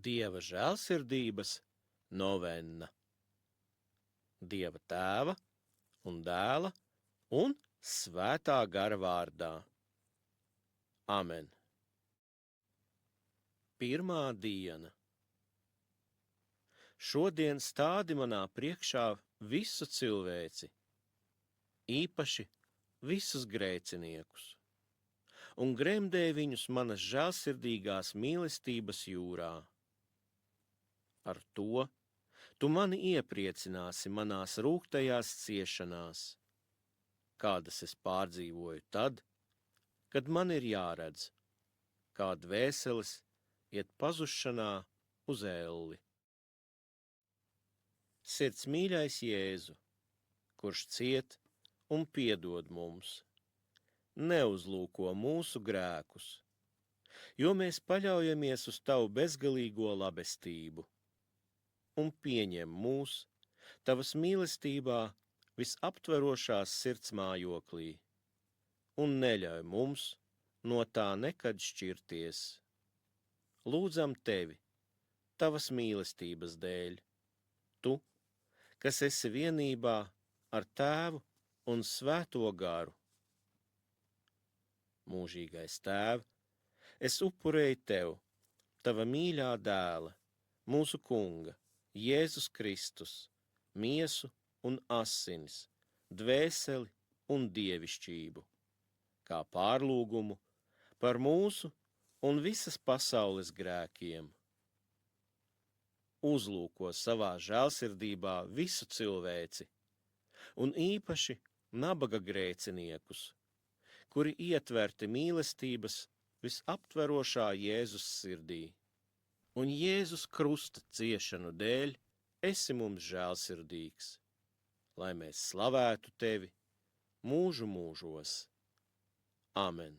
Dieva žēlsirdības novenna. Dieva Tēva un Dēla un Svētā gara vārdā. Amen. Pirmā diena. Šodien stādi manā priekšā visu cilvēci, īpaši visus grēciniekus, un gremdē viņus manas žēlsirdīgās mīlestības jūrā. Ar to tu mani iepriecināsi manās rūgtajās ciešanās, kādas es pārdzīvoju tad, kad man ir jāredz, kā dvēseles iet pazušanā uz elli. Sirds mīļais Jēzu, kurš ciet un piedod mums, neuzlūko mūsu grēkus, jo mēs paļaujamies uz tavu bezgalīgo labestību, un pieņem mūs tavas mīlestībā visaptverošās sirds mājoklī, un neļauj mums no tā nekad šķirties. Lūdzam tevi, tavas mīlestības dēļ, tu, kas esi vienībā ar Tēvu un Svēto garu. Mūžīgais Tēv, es upurēju tev, tava mīļā dēla, mūsu Kunga, Jēzus Kristus, miesu un asinis, dvēseli un dievišķību, kā pārlūgumu par mūsu un visas pasaules grēkiem. Uzlūko savā žēlsirdībā visu cilvēci, un īpaši nabaga grēciniekus, kuri ietverti mīlestības visaptverošā Jēzus sirdī. Un Jēzus krusta ciešanu dēļ esi mums žēlsirdīgs, lai mēs slavētu tevi mūžu mūžos. Amen.